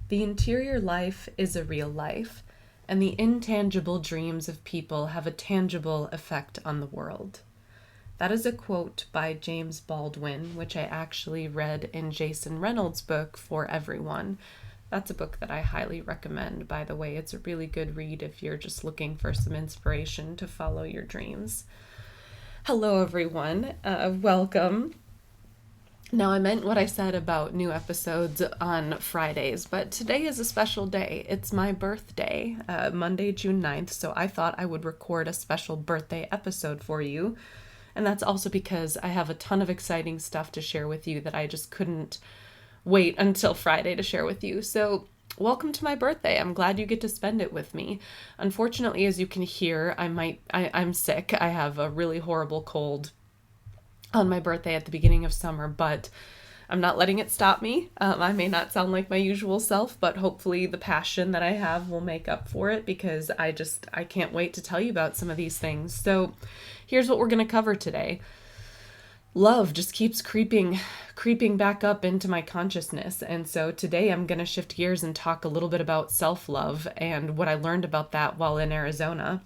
The interior life is a real life, and the intangible dreams of people have a tangible effect on the world. That is a quote by James Baldwin, which I actually read in Jason Reynolds' book, For Everyone. That's a book that I highly recommend, by the way. It's a really good read if you're just looking for some inspiration to follow your dreams. Hello, everyone. Welcome. Now, I meant what I said about new episodes on Fridays, but today is a special day. It's my birthday, Monday, June 9th, so I thought I would record a special birthday episode for you. And that's also because I have a ton of exciting stuff to share with you that I just couldn't wait until Friday to share with you. So, welcome to my birthday. I'm glad you get to spend it with me. Unfortunately, as you can hear, I'm sick. I have a really horrible cold on my birthday at the beginning of summer, but I'm not letting it stop me. I may not sound like my usual self, but hopefully the passion that I have will make up for it, because I can't wait to tell you about some of these things. So here's what we're going to cover today. Love just keeps creeping back up into my consciousness. And so today I'm going to shift gears and talk a little bit about self-love and what I learned about that while in Arizona.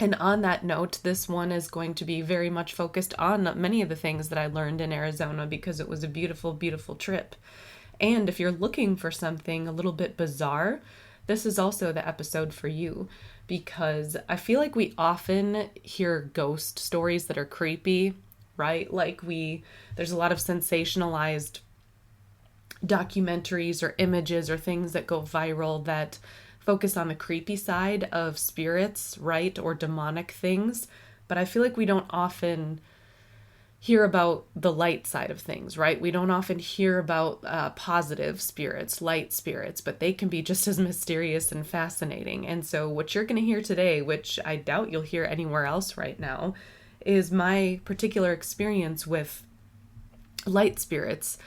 And on that note, this one is going to be very much focused on many of the things that I learned in Arizona, because it was a beautiful, beautiful trip. And if you're looking for something a little bit bizarre, this is also the episode for you, because I feel like we often hear ghost stories that are creepy, right? Like there's a lot of sensationalized documentaries or images or things that go viral that focus on the creepy side of spirits, right? Or demonic things. But I feel like we don't often hear about the light side of things, right? We don't often hear about positive spirits, light spirits, but they can be just as mysterious and fascinating. And so what you're going to hear today, which I doubt you'll hear anywhere else right now, is my particular experience with light spirits,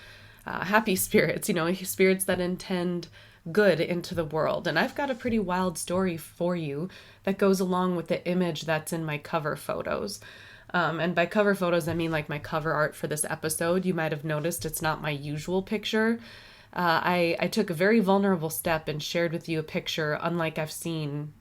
happy spirits, spirits that intend good into the world. And I've got a pretty wild story for you that goes along with the image that's in my cover photos. And by cover photos, I mean like my cover art for this episode. You might have noticed it's not my usual picture. I took a very vulnerable step and shared with you a picture unlike I've seen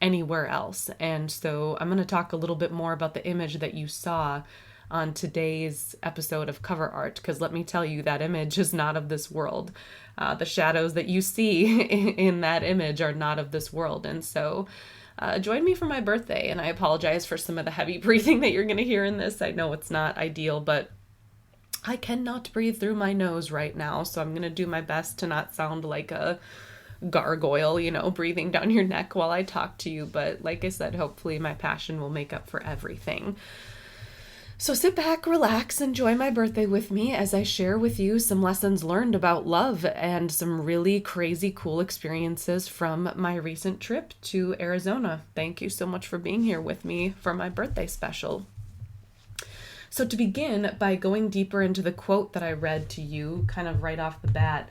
anywhere else. And so I'm going to talk a little bit more about the image that you saw on today's episode of Cover Art, because let me tell you, that image is not of this world. The shadows that you see in that image are not of this world. And so join me for my birthday. And I apologize for some of the heavy breathing that you're going to hear in this. I know it's not ideal, but I cannot breathe through my nose right now. So I'm going to do my best to not sound like a gargoyle, breathing down your neck while I talk to you. But like I said, hopefully my passion will make up for everything. So sit back, relax, enjoy my birthday with me as I share with you some lessons learned about love and some really crazy cool experiences from my recent trip to Arizona. Thank you so much for being here with me for my birthday special. So to begin by going deeper into the quote that I read to you kind of right off the bat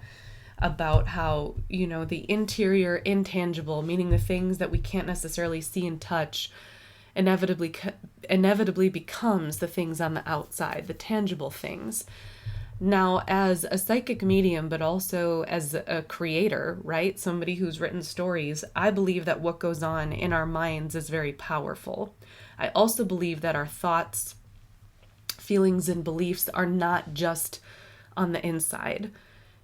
about how, the interior intangible, meaning the things that we can't necessarily see and touch, inevitably becomes the things on the outside, the tangible things. Now, as a psychic medium, but also as a creator, right? Somebody who's written stories, I believe that what goes on in our minds is very powerful. I also believe that our thoughts, feelings, and beliefs are not just on the inside.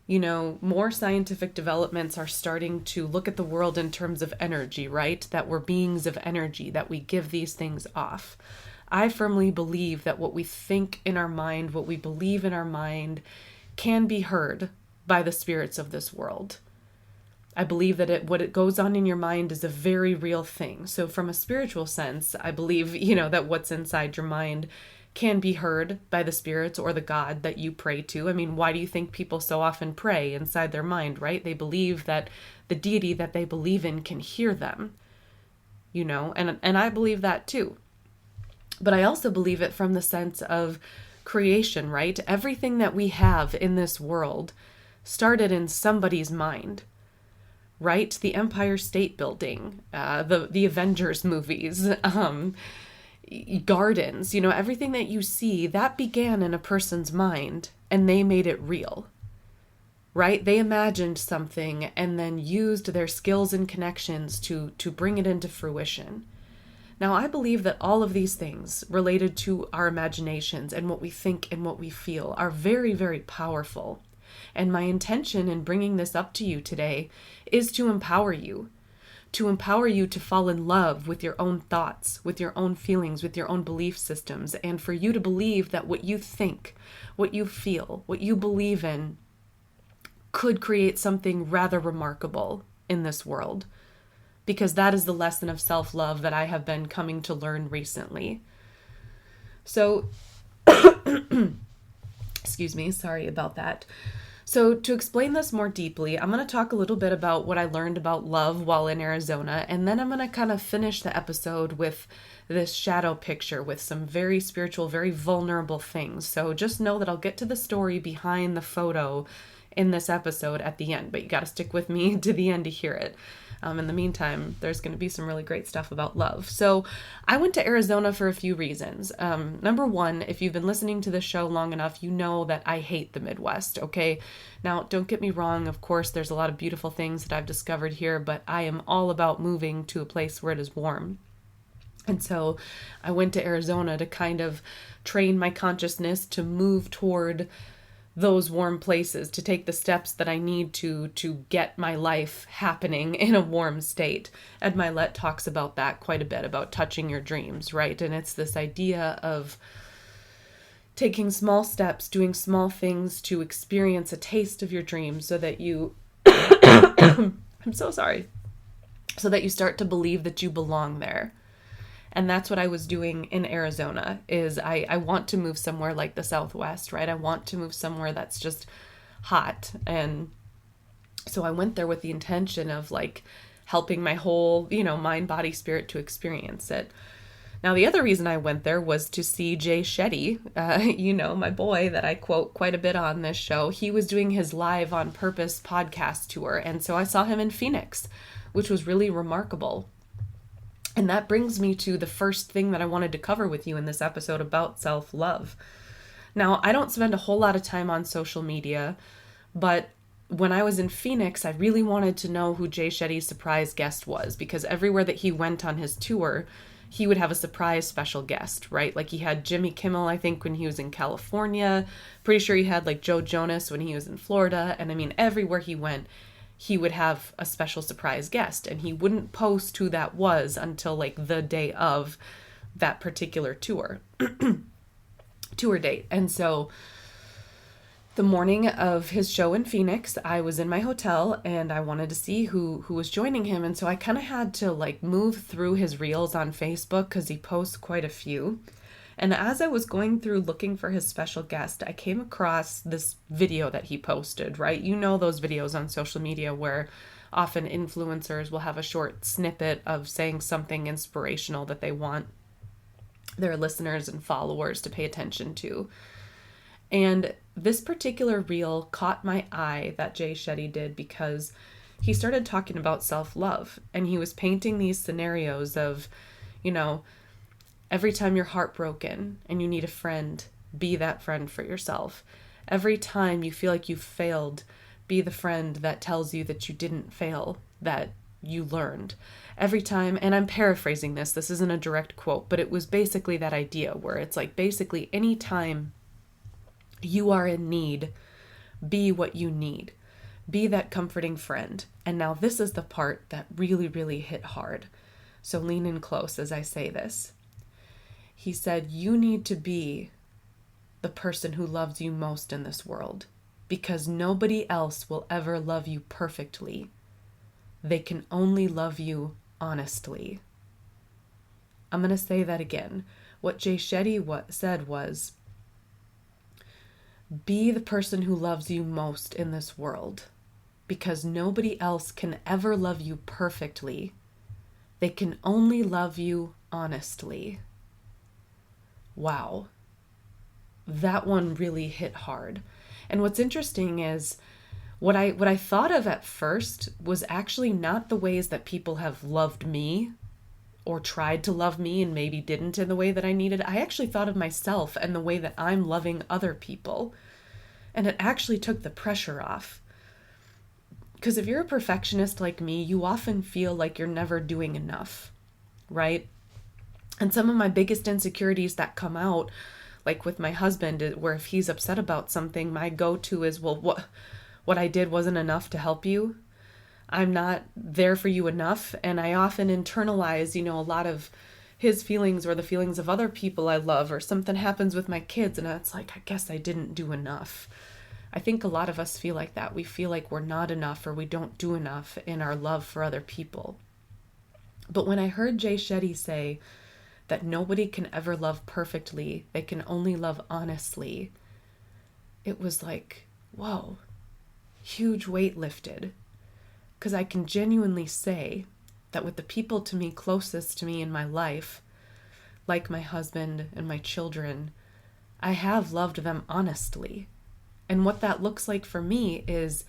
More scientific developments are starting to look at the world in terms of energy, right? That we're beings of energy, that we give these things off. I firmly believe that what we think in our mind, what we believe in our mind, can be heard by the spirits of this world. I believe that what goes on in your mind is a very real thing. So from a spiritual sense, I believe, that what's inside your mind can be heard by the spirits or the God that you pray to. I mean, why do you think people so often pray inside their mind, right? They believe that the deity that they believe in can hear them, and I believe that too. But I also believe it from the sense of creation, right? Everything that we have in this world started in somebody's mind, right? The Empire State Building, the Avengers movies, gardens, everything that you see, that began in a person's mind and they made it real. right? They imagined something and then used their skills and connections to bring it into fruition. Now, I believe that all of these things related to our imaginations and what we think and what we feel are very, very powerful. And my intention in bringing this up to you today is to empower you to fall in love with your own thoughts, with your own feelings, with your own belief systems, and for you to believe that what you think, what you feel, what you believe in could create something rather remarkable in this world. Because that is the lesson of self-love that I have been coming to learn recently. So, excuse me, sorry about that. So to explain this more deeply, I'm going to talk a little bit about what I learned about love while in Arizona, and then I'm going to kind of finish the episode with this shadow picture with some very spiritual, very vulnerable things. So just know that I'll get to the story behind the photo in this episode at the end, but you got to stick with me to the end to hear it. In the meantime, there's going to be some really great stuff about love. So I went to Arizona for a few reasons. Number one, if you've been listening to this show long enough, you know that I hate the Midwest, okay? Now, don't get me wrong. Of course, there's a lot of beautiful things that I've discovered here, but I am all about moving to a place where it is warm. And so I went to Arizona to kind of train my consciousness to move toward those warm places, to take the steps that I need to get my life happening in a warm state. Ed Milet talks about that quite a bit, about touching your dreams, right? And it's this idea of taking small steps, doing small things to experience a taste of your dreams so that you, I'm so sorry, so that you start to believe that you belong there. And that's what I was doing in Arizona, is I want to move somewhere like the Southwest, right? I want to move somewhere that's just hot. And so I went there with the intention of like helping my whole, mind, body, spirit to experience it. Now, the other reason I went there was to see Jay Shetty, my boy that I quote quite a bit on this show. He was doing his Live on Purpose podcast tour. And so I saw him in Phoenix, which was really remarkable. And that brings me to the first thing that I wanted to cover with you in this episode about self-love. Now, I don't spend a whole lot of time on social media, but when I was in Phoenix, I really wanted to know who Jay Shetty's surprise guest was, because everywhere that he went on his tour, he would have a surprise special guest, right? Like he had Jimmy Kimmel, I think, when he was in California. Pretty sure he had like Joe Jonas when he was in Florida. And I mean, everywhere he went, he would have a special surprise guest, and he wouldn't post who that was until like the day of that particular tour date. And so the morning of his show in Phoenix, I was in my hotel and I wanted to see who was joining him. And so I kind of had to like move through his reels on Facebook because he posts quite a few. And as I was going through looking for his special guest, I came across this video that he posted, right? You know those videos on social media where often influencers will have a short snippet of saying something inspirational that they want their listeners and followers to pay attention to. And this particular reel caught my eye that Jay Shetty did because he started talking about self-love, and he was painting these scenarios of, every time you're heartbroken and you need a friend, be that friend for yourself. Every time you feel like you've failed, be the friend that tells you that you didn't fail, that you learned. Every time, and I'm paraphrasing this isn't a direct quote, but it was basically that idea where it's like basically any time you are in need, be what you need. Be that comforting friend. And now this is the part that really, really hit hard. So lean in close as I say this. He said, you need to be the person who loves you most in this world, because nobody else will ever love you perfectly. They can only love you honestly. I'm going to say that again. What Jay Shetty said was, be the person who loves you most in this world, because nobody else can ever love you perfectly. They can only love you honestly. Wow. That one really hit hard. And what's interesting is what I thought of at first was actually not the ways that people have loved me or tried to love me and maybe didn't in the way that I needed. I actually thought of myself and the way that I'm loving other people. And it actually took the pressure off. Because if you're a perfectionist like me, you often feel like you're never doing enough, right? And some of my biggest insecurities that come out, like with my husband, where if he's upset about something, my go-to is, well, what I did wasn't enough to help you. I'm not there for you enough. And I often internalize, a lot of his feelings or the feelings of other people I love, or something happens with my kids, and it's like, I guess I didn't do enough. I think a lot of us feel like that. We feel like we're not enough or we don't do enough in our love for other people. But when I heard Jay Shetty say that nobody can ever love perfectly, they can only love honestly, it was like, whoa, huge weight lifted. Because I can genuinely say that with the people to me closest to me in my life, like my husband and my children, I have loved them honestly. And what that looks like for me is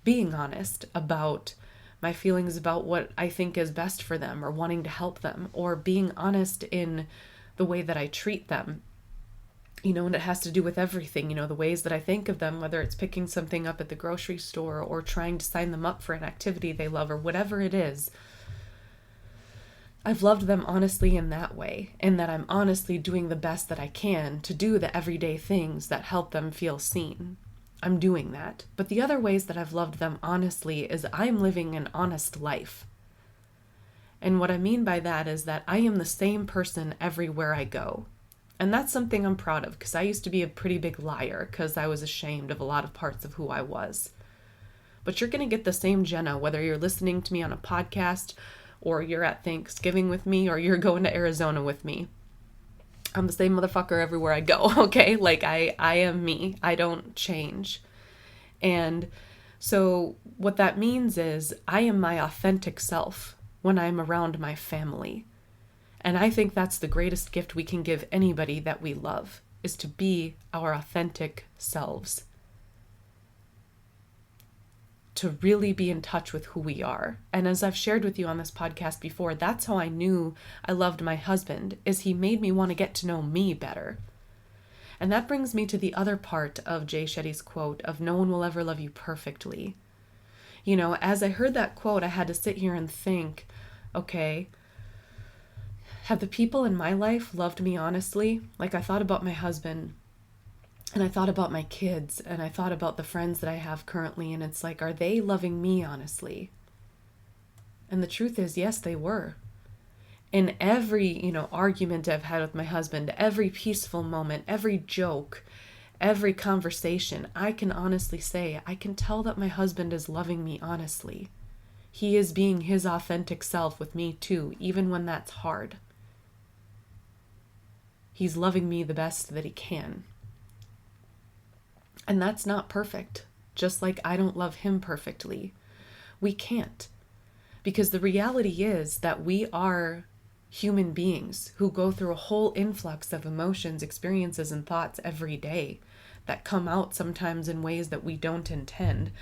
being honest about my feelings about what I think is best for them or wanting to help them, or being honest in the way that I treat them. And it has to do with everything, the ways that I think of them, whether it's picking something up at the grocery store or trying to sign them up for an activity they love or whatever it is. I've loved them honestly in that way, and that I'm honestly doing the best that I can to do the everyday things that help them feel seen. I'm doing that. But the other ways that I've loved them honestly is I'm living an honest life. And what I mean by that is that I am the same person everywhere I go. And that's something I'm proud of, because I used to be a pretty big liar because I was ashamed of a lot of parts of who I was. But you're going to get the same Jenna, whether you're listening to me on a podcast or you're at Thanksgiving with me, or you're going to Arizona with me. I'm the same motherfucker everywhere I go, okay? Like, I am me. I don't change. And so what that means is I am my authentic self when I'm around my family. And I think that's the greatest gift we can give anybody that we love, is to be our authentic selves. To really be in touch with who we are. And as I've shared with you on this podcast before, that's how I knew I loved my husband, is he made me want to get to know me better. And that brings me to the other part of Jay Shetty's quote of no one will ever love you perfectly. As I heard that quote, I had to sit here and think, okay, have the people in my life loved me honestly? Like, I thought about my husband, and I thought about my kids, and I thought about the friends that I have currently, and it's like, are they loving me honestly? And the truth is, yes, they were. In every, argument I've had with my husband, every peaceful moment, every joke, every conversation, I can honestly say, I can tell that my husband is loving me honestly. He is being his authentic self with me too, even when that's hard. He's loving me the best that he can. And that's not perfect, just like I don't love him perfectly. We can't. Because the reality is that we are human beings who go through a whole influx of emotions, experiences, and thoughts every day that come out sometimes in ways that we don't intend.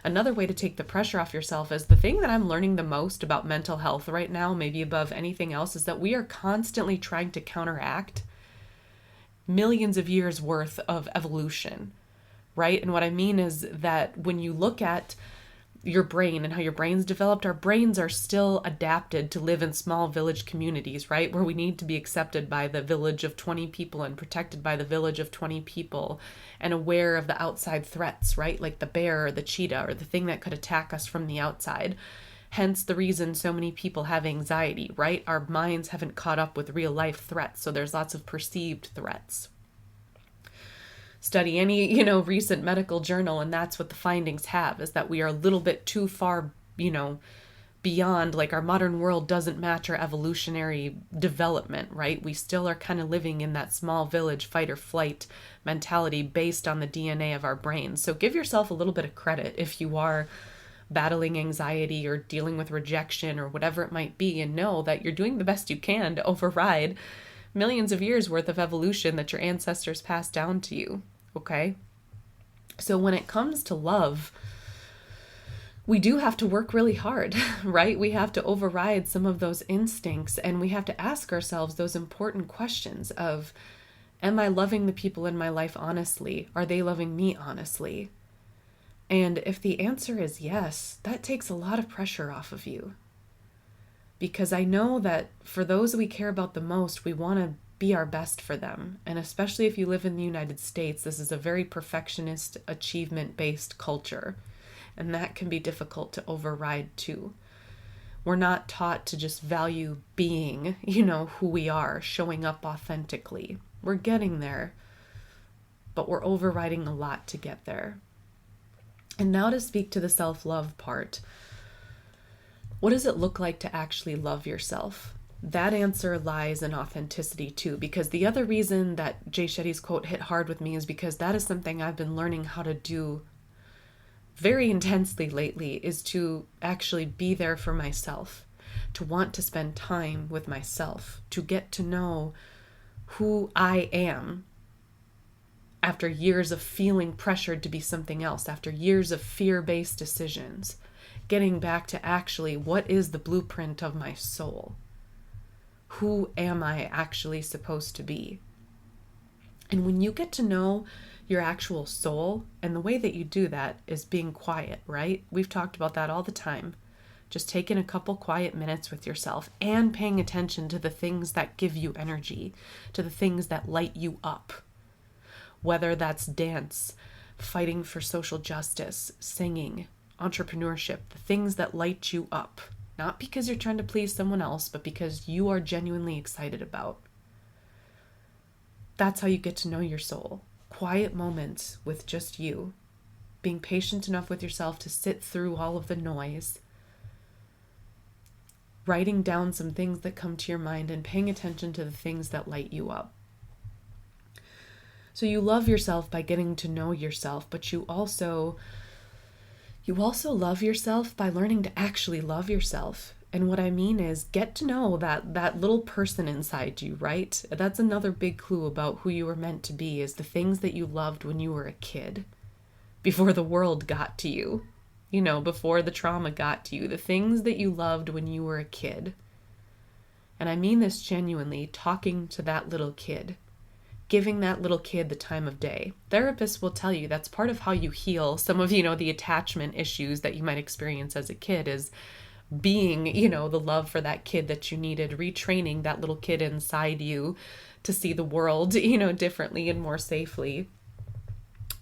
Another way to take the pressure off yourself is the thing that I'm learning the most about mental health right now, maybe above anything else, is that we are constantly trying to counteract millions of years worth of evolution. Right? And what I mean is that when you look at your brain and how your brain's developed, our brains are still adapted to live in small village communities, right? Where we need to be accepted by the village of 20 people and protected by the village of 20 people and aware of the outside threats, right? Like the bear or the cheetah or the thing that could attack us from the outside. Hence the reason so many people have anxiety, right? Our minds haven't caught up with real life threats, so there's lots of perceived threats. Study any, recent medical journal, and that's what the findings have, is that we are a little bit too far, beyond, like, our modern world doesn't match our evolutionary development, right? We still are kind of living in that small village fight or flight mentality based on the DNA of our brains. So give yourself a little bit of credit if you are battling anxiety or dealing with rejection or whatever it might be, and know that you're doing the best you can to override millions of years worth of evolution that your ancestors passed down to you. Okay? So when it comes to love, we do have to work really hard, right? We have to override some of those instincts, and we have to ask ourselves those important questions of, am I loving the people in my life honestly? Are they loving me honestly? And if the answer is yes, that takes a lot of pressure off of you. Because I know that for those we care about the most, we want to be our best for them. And especially if you live in the United States, this is a very perfectionist, achievement-based culture. And that can be difficult to override too. We're not taught to just value being, who we are, showing up authentically. We're getting there, but we're overriding a lot to get there. And now to speak to the self-love part. What does it look like to actually love yourself? That answer lies in authenticity too, because the other reason that Jay Shetty's quote hit hard with me is because that is something I've been learning how to do very intensely lately, is to actually be there for myself, to want to spend time with myself, to get to know who I am after years of feeling pressured to be something else, after years of fear-based decisions. Getting back to actually, what is the blueprint of my soul? Who am I actually supposed to be? And when you get to know your actual soul, and the way that you do that is being quiet, right? We've talked about that all the time. Just taking a couple quiet minutes with yourself and paying attention to the things that give you energy, to the things that light you up. Whether that's dance, fighting for social justice, singing, entrepreneurship, the things that light you up, not because you're trying to please someone else, but because you are genuinely excited about. That's how you get to know your soul. Quiet moments with just you, being patient enough with yourself to sit through all of the noise, writing down some things that come to your mind and paying attention to the things that light you up. So you love yourself by getting to know yourself, but you also love yourself by learning to actually love yourself. And what I mean is get to know that little person inside you, right? That's another big clue about who you were meant to be, is the things that you loved when you were a kid, before the world got to you, before the trauma got to you, the things that you loved when you were a kid. And I mean this genuinely, talking to that little kid, giving that little kid the time of day. Therapists will tell you that's part of how you heal some of, the attachment issues that you might experience as a kid, is being, the love for that kid that you needed, retraining that little kid inside you to see the world, differently and more safely.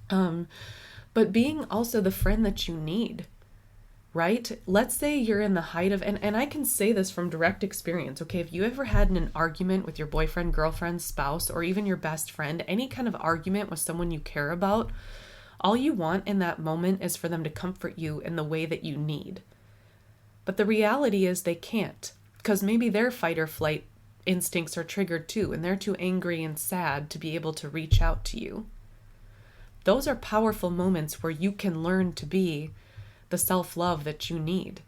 But being also the friend that you need, right? Let's say you're in the height of, and I can say this from direct experience, okay? If you ever had an argument with your boyfriend, girlfriend, spouse, or even your best friend, any kind of argument with someone you care about, all you want in that moment is for them to comfort you in the way that you need. But the reality is they can't, because maybe their fight or flight instincts are triggered too, and they're too angry and sad to be able to reach out to you. Those are powerful moments where you can learn to be the self-love that you need.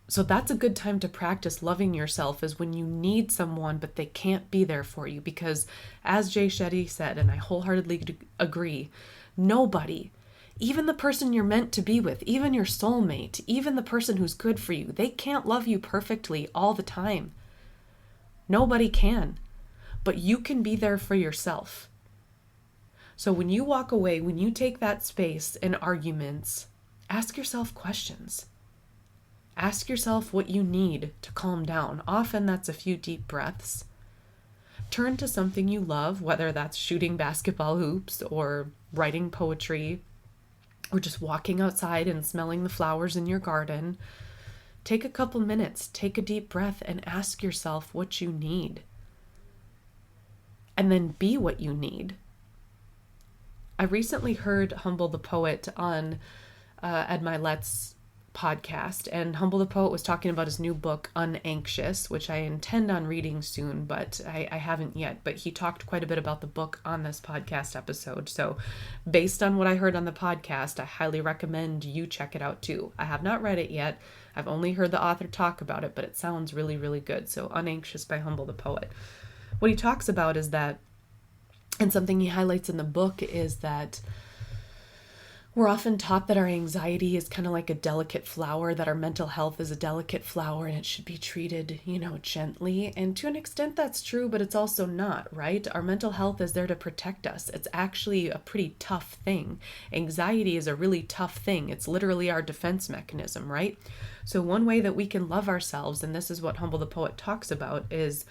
So that's a good time to practice loving yourself, is when you need someone but they can't be there for you. Because as Jay Shetty said, and I wholeheartedly agree, nobody, even the person you're meant to be with, even your soulmate, even the person who's good for you, they can't love you perfectly all the time. Nobody can. But you can be there for yourself. So when you walk away, when you take that space in arguments, ask yourself questions. Ask yourself what you need to calm down. Often that's a few deep breaths. Turn to something you love, whether that's shooting basketball hoops or writing poetry, or just walking outside and smelling the flowers in your garden. Take a couple minutes, take a deep breath, and ask yourself what you need. And then be what you need. I recently heard Humble the Poet on Ed Milet's podcast, and Humble the Poet was talking about his new book, Unanxious, which I intend on reading soon, but I haven't yet. But he talked quite a bit about the book on this podcast episode. So based on what I heard on the podcast, I highly recommend you check it out too. I have not read it yet. I've only heard the author talk about it, but it sounds really, really good. So Unanxious by Humble the Poet. What he talks about is that, and something he highlights in the book, is that We're often taught that our anxiety is kind of like a delicate flower, that our mental health is a delicate flower and it should be treated, gently. And to an extent, that's true, but it's also not, right? Our mental health is there to protect us. It's actually a pretty tough thing. Anxiety is a really tough thing. It's literally our defense mechanism, right? So, one way that we can love ourselves, and this is what Humble the Poet talks about, is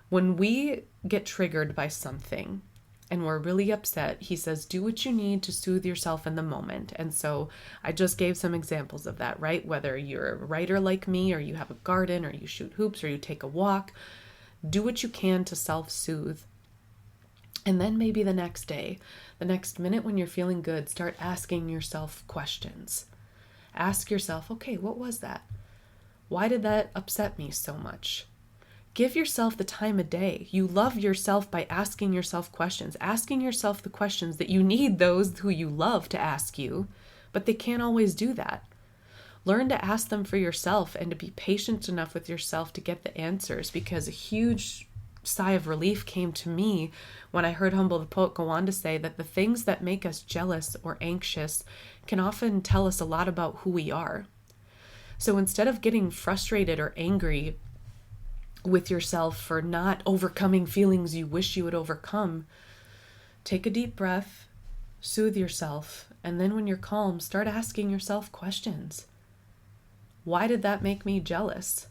when we get triggered by something and we're really upset, he says, do what you need to soothe yourself in the moment. And so I just gave some examples of that, right? Whether you're a writer like me, or you have a garden, or you shoot hoops, or you take a walk, do what you can to self-soothe. And then maybe the next day, the next minute when you're feeling good, start asking yourself questions. Ask yourself, okay, what was that? Why did that upset me so much? Give yourself the time of day. You love yourself by asking yourself questions, asking yourself the questions that you need those who you love to ask you, but they can't always do that. Learn to ask them for yourself and to be patient enough with yourself to get the answers, because a huge sigh of relief came to me when I heard Humble the Poet go on to say that the things that make us jealous or anxious can often tell us a lot about who we are. So instead of getting frustrated or angry with yourself for not overcoming feelings you wish you would overcome, take a deep breath, soothe yourself, and then when you're calm, start asking yourself questions. Why did that make me jealous?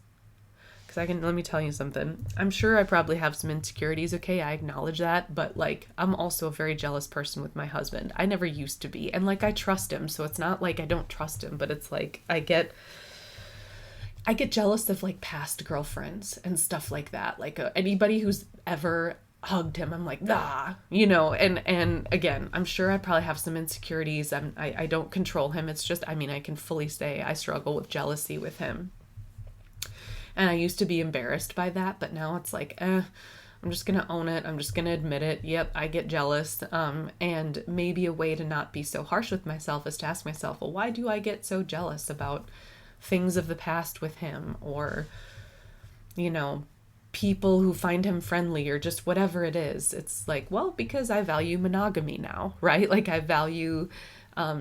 Because let me tell you something. I'm sure I probably have some insecurities, okay? I acknowledge that, but I'm also a very jealous person with my husband. I never used to be. And I trust him, so it's not like I don't trust him, but it's I get jealous of past girlfriends and stuff like that. Anybody who's ever hugged him, I'm like, nah, and again, I'm sure I probably have some insecurities. I don't control him. It's just, I can fully say I struggle with jealousy with him. And I used to be embarrassed by that, but now it's I'm just going to own it. I'm just going to admit it. Yep, I get jealous. And maybe a way to not be so harsh with myself is to ask myself, well, why do I get so jealous about things of the past with him, or people who find him friendly, or just whatever it is? It's well, because I value monogamy now, right? I value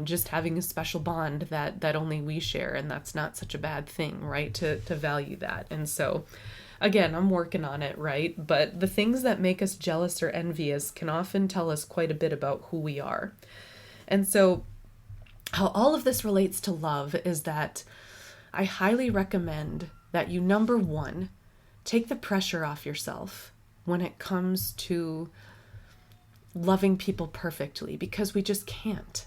just having a special bond that only we share, and that's not such a bad thing, right? To value that. And so again, I'm working on it, right? But the things that make us jealous or envious can often tell us quite a bit about who we are. And so how all of this relates to love is that I highly recommend that you, number one, take the pressure off yourself when it comes to loving people perfectly, because we just can't.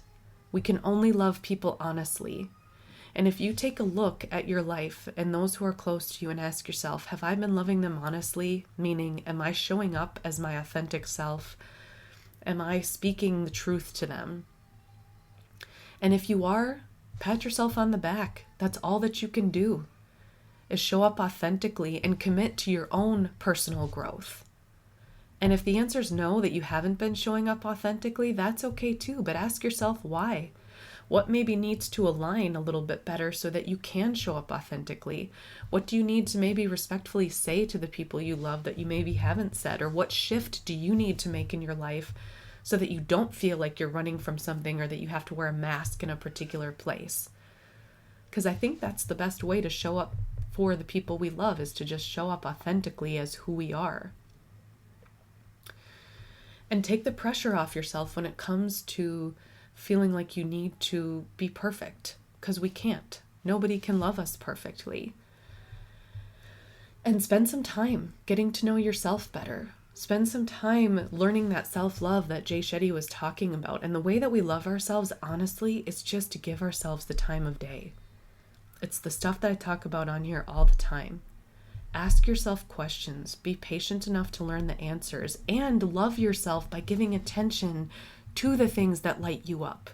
We can only love people honestly. And if you take a look at your life and those who are close to you and ask yourself, have I been loving them honestly? Meaning, am I showing up as my authentic self? Am I speaking the truth to them? And if you are, pat yourself on the back. That's all that you can do, is show up authentically and commit to your own personal growth. And if the answer is no, that you haven't been showing up authentically, that's okay too. But ask yourself why. What maybe needs to align a little bit better so that you can show up authentically? What do you need to maybe respectfully say to the people you love that you maybe haven't said? Or what shift do you need to make in your life so that you don't feel like you're running from something, or that you have to wear a mask in a particular place? Because I think that's the best way to show up for the people we love, is to just show up authentically as who we are. And take the pressure off yourself when it comes to feeling like you need to be perfect, because we can't. Nobody can love us perfectly. And spend some time getting to know yourself better. Spend some time learning that self-love that Jay Shetty was talking about. And the way that we love ourselves, honestly, is just to give ourselves the time of day. It's the stuff that I talk about on here all the time. Ask yourself questions. Be patient enough to learn the answers. And love yourself by giving attention to the things that light you up.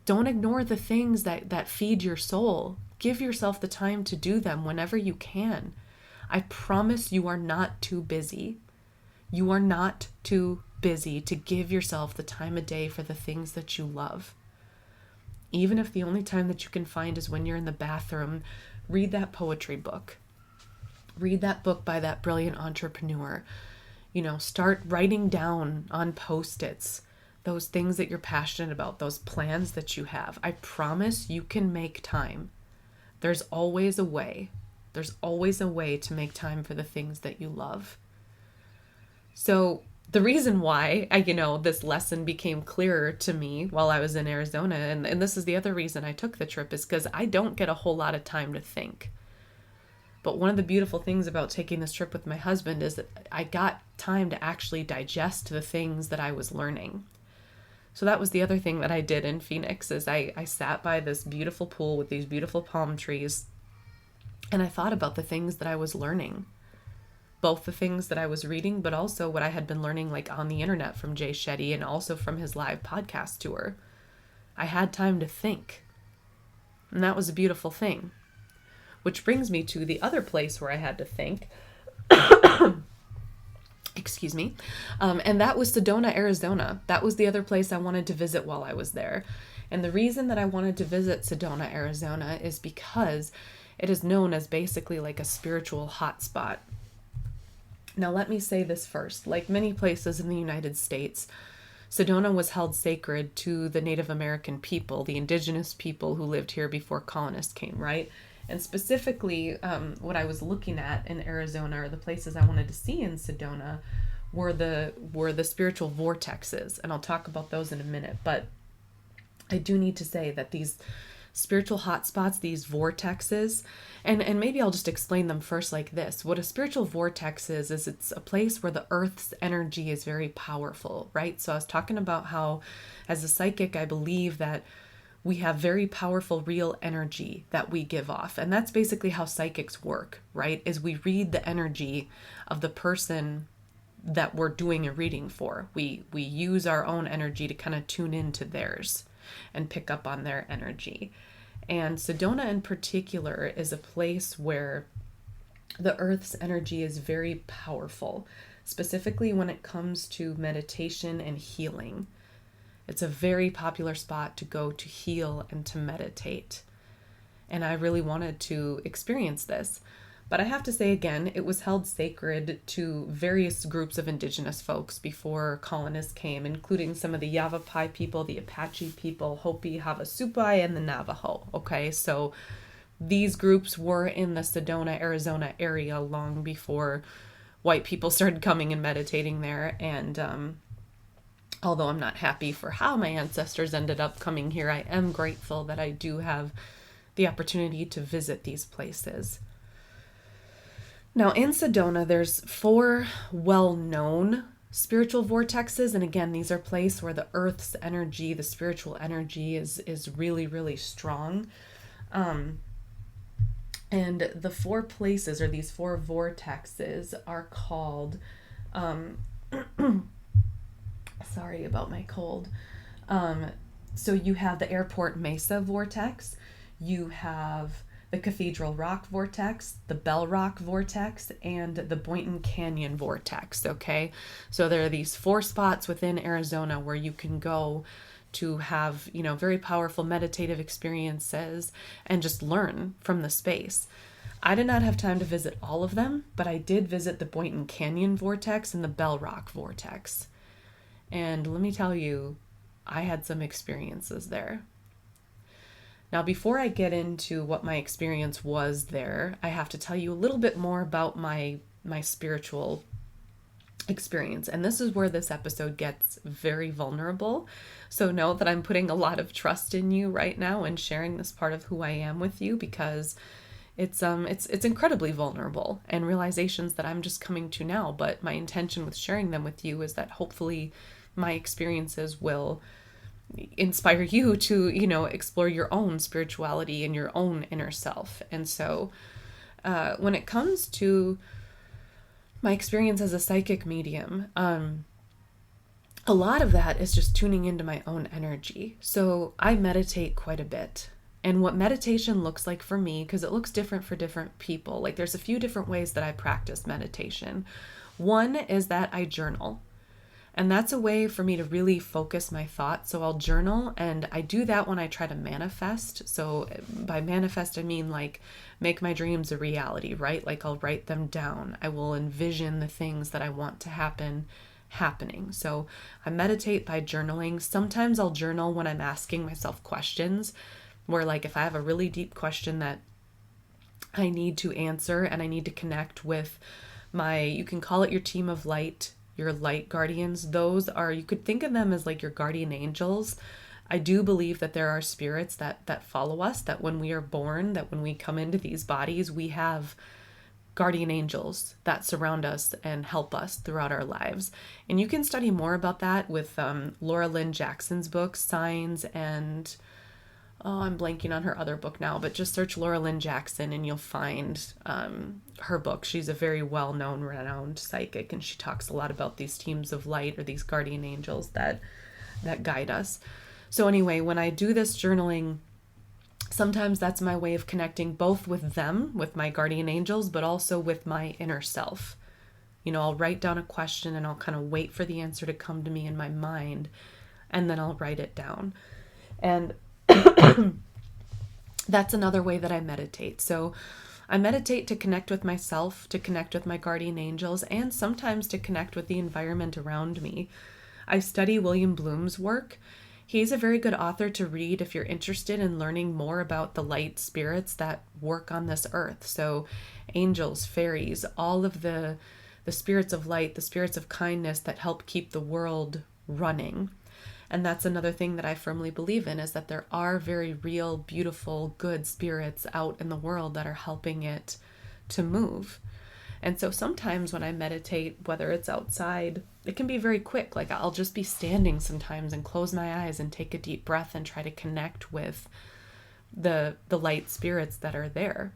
Don't ignore the things that feed your soul. Give yourself the time to do them whenever you can. I promise you are not too busy. You are not too busy to give yourself the time of day for the things that you love. Even if the only time that you can find is when you're in the bathroom, read that poetry book. Read that book by that brilliant entrepreneur. Start writing down on Post-its those things that you're passionate about, those plans that you have, I promise you can make time. There's always a way. There's always a way to make time for the things that you love. So the reason why this lesson became clearer to me while I was in Arizona, and this is the other reason I took the trip, is because I don't get a whole lot of time to think. But one of the beautiful things about taking this trip with my husband is that I got time to actually digest the things that I was learning. So that was the other thing that I did in Phoenix, is I sat by this beautiful pool with these beautiful palm trees, and I thought about the things that I was learning. Both the things that I was reading, but also what I had been learning like on the internet from Jay Shetty and also from his live podcast tour. I had time to think. And that was a beautiful thing. Which brings me to the other place where I had to think. Excuse me. And that was Sedona, Arizona. That was the other place I wanted to visit while I was there. And the reason that I wanted to visit Sedona, Arizona is because it is known as basically like a spiritual hotspot. Now, let me say this first. Like many places in the United States, Sedona was held sacred to the Native American people, the indigenous people who lived here before colonists came, right? And specifically, what I was looking at in Arizona, or the places I wanted to see in Sedona, were the spiritual vortexes. And I'll talk about those in a minute. But I do need to say that these spiritual hotspots, these vortexes, and maybe I'll just explain them first like this. What a spiritual vortex is it's a place where the earth's energy is very powerful, right? So I was talking about how, as a psychic, I believe that we have very powerful real energy that we give off. And that's basically how psychics work, right? Is we read the energy of the person that we're doing a reading for. We use our own energy to kind of tune into theirs and pick up on their energy. And Sedona in particular is a place where the earth's energy is very powerful, specifically when it comes to meditation and healing. It's a very popular spot to go to heal and to meditate. And I really wanted to experience this. But I have to say again, it was held sacred to various groups of indigenous folks before colonists came, including some of the Yavapai people, the Apache people, Hopi, Havasupai, and the Navajo. Okay, so these groups were in the Sedona, Arizona area long before white people started coming and meditating there. And although I'm not happy for how my ancestors ended up coming here, I am grateful that I do have the opportunity to visit these places. Now, in Sedona, there's 4 well-known spiritual vortexes. And again, these are places where the earth's energy, the spiritual energy is really, really strong. And the 4 places, or these 4 vortexes, are called, sorry about my cold. So you have the Airport Mesa vortex, you have the Cathedral Rock vortex, the Bell Rock vortex, and the Boynton Canyon vortex, okay? So there are these 4 spots within Arizona where you can go to have, very powerful meditative experiences and just learn from the space. I did not have time to visit all of them, but I did visit the Boynton Canyon vortex and the Bell Rock vortex. And let me tell you, I had some experiences there. Now, before I get into what my experience was there, I have to tell you a little bit more about my spiritual experience. And this is where this episode gets very vulnerable. So know that I'm putting a lot of trust in you right now and sharing this part of who I am with you, because it's incredibly vulnerable and realizations that I'm just coming to now. But my intention with sharing them with you is that hopefully my experiences will inspire you to, explore your own spirituality and your own inner self. And so when it comes to my experience as a psychic medium, a lot of that is just tuning into my own energy. So I meditate quite a bit. And what meditation looks like for me, because it looks different for different people, like there's a few different ways that I practice meditation. One is that I journal. And that's a way for me to really focus my thoughts. So I'll journal, and I do that when I try to manifest. So by manifest, I mean like make my dreams a reality, right? Like I'll write them down. I will envision the things that I want to happen happening. So I meditate by journaling. Sometimes I'll journal when I'm asking myself questions, where like if I have a really deep question that I need to answer and I need to connect with you can call it your team of light, your light guardians. Those are, you could think of them as like your guardian angels. I do believe that there are spirits that follow us, that when we are born, that when we come into these bodies, we have guardian angels that surround us and help us throughout our lives. And you can study more about that with Laura Lynn Jackson's book, Signs, and I'm blanking on her other book now, but just search Laura Lynn Jackson and you'll find her book. She's a very well-known, renowned psychic, and she talks a lot about these teams of light or these guardian angels that guide us. So anyway, when I do this journaling, sometimes that's my way of connecting both with them, with my guardian angels, but also with my inner self. You know, I'll write down a question and I'll kind of wait for the answer to come to me in my mind, and then I'll write it down. And that's another way that I meditate. So I meditate to connect with myself, to connect with my guardian angels, and sometimes to connect with the environment around me. I study William Bloom's work. He's a very good author to read if you're interested in learning more about the light spirits that work on this earth. So angels, fairies, all of the spirits of light, the spirits of kindness that help keep the world running. And that's another thing that I firmly believe in, is that there are very real, beautiful, good spirits out in the world that are helping it to move. And so sometimes when I meditate, whether it's outside, it can be very quick. Like I'll just be standing sometimes and close my eyes and take a deep breath and try to connect with the light spirits that are there.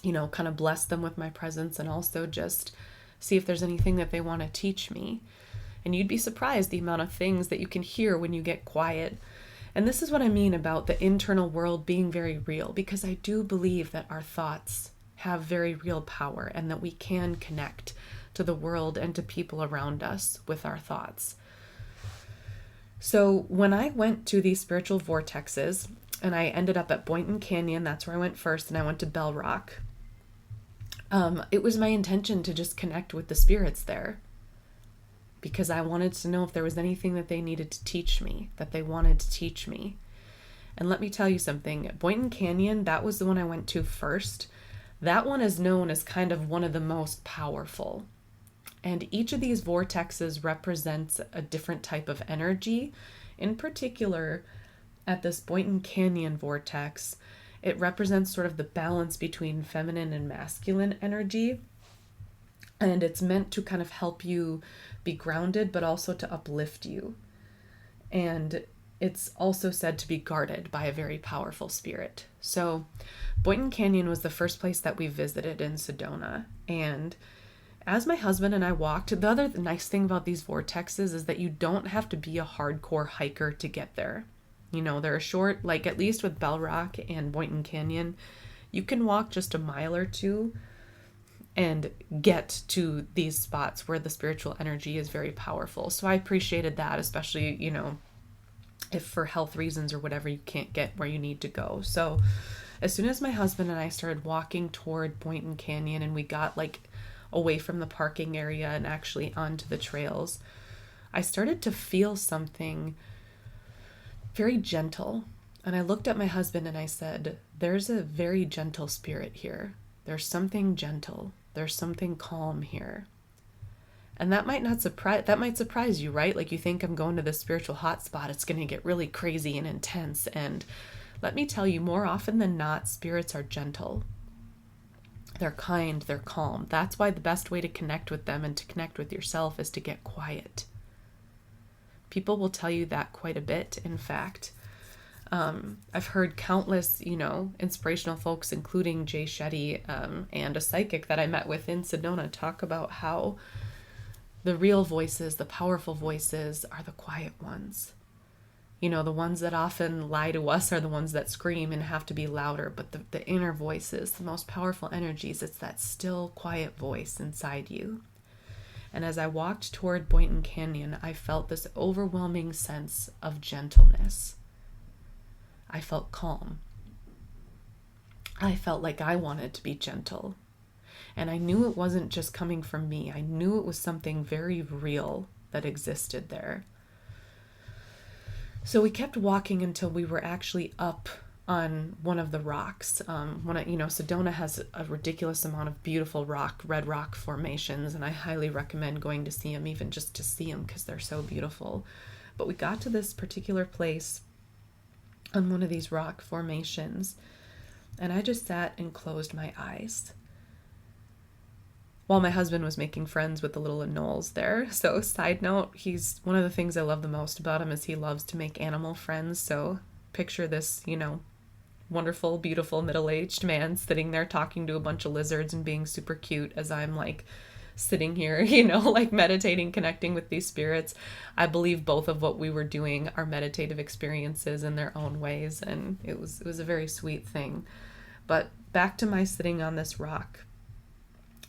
You know, kind of bless them with my presence, and also just see if there's anything that they want to teach me. And you'd be surprised the amount of things that you can hear when you get quiet. And this is what I mean about the internal world being very real, because I do believe that our thoughts have very real power and that we can connect to the world and to people around us with our thoughts. So when I went to these spiritual vortexes, and I ended up at Boynton Canyon, that's where I went first, and I went to Bell Rock, it was my intention to just connect with the spirits there, because I wanted to know if there was anything that they needed to teach me, that they wanted to teach me. And let me tell you something, Boynton Canyon, that was the one I went to first. That one is known as kind of one of the most powerful. And each of these vortexes represents a different type of energy. In particular, at this Boynton Canyon vortex, it represents sort of the balance between feminine and masculine energy. And it's meant to kind of help you be grounded, but also to uplift you. And it's also said to be guarded by a very powerful spirit. So Boynton Canyon was the first place that we visited in Sedona. And as my husband and I walked, the other nice thing about these vortexes is that you don't have to be a hardcore hiker to get there. You know, they're short, like at least with Bell Rock and Boynton Canyon, you can walk just a mile or two and get to these spots where the spiritual energy is very powerful. So I appreciated that, especially, you know, if for health reasons or whatever you can't get where you need to go. So as soon as my husband and I started walking toward Boynton Canyon and we got like away from the parking area and actually onto the trails, I started to feel something very gentle. And I looked at my husband and I said, there's a very gentle spirit here. There's something gentle. There's something calm here. And that might surprise you, right? Like you think I'm going to this spiritual hotspot, it's going to get really crazy and intense. And let me tell you, more often than not, spirits are gentle. They're kind, they're calm. That's why the best way to connect with them and to connect with yourself is to get quiet. People will tell you that quite a bit, in fact. I've heard countless, you know, inspirational folks, including Jay Shetty and a psychic that I met with in Sedona, talk about how the real voices, the powerful voices, are the quiet ones. You know, the ones that often lie to us are the ones that scream and have to be louder, but the inner voices, the most powerful energies, it's that still, quiet voice inside you. And as I walked toward Boynton Canyon, I felt this overwhelming sense of gentleness. I felt calm. I felt like I wanted to be gentle. And I knew it wasn't just coming from me. I knew it was something very real that existed there. So we kept walking until we were actually up on one of the rocks. Sedona has a ridiculous amount of beautiful red rock formations, and I highly recommend going to see them, even just to see them, because they're so beautiful. But we got to this particular place on one of these rock formations, and I just sat and closed my eyes while my husband was making friends with the little anoles there. So side note, he's one of the things I love the most about him is he loves to make animal friends. So picture this, wonderful, beautiful, middle-aged man sitting there talking to a bunch of lizards and being super cute as I'm like sitting here, like meditating, connecting with these spirits. I believe both of what we were doing are meditative experiences in their own ways, and it was a very sweet thing. But back to my sitting on this rock.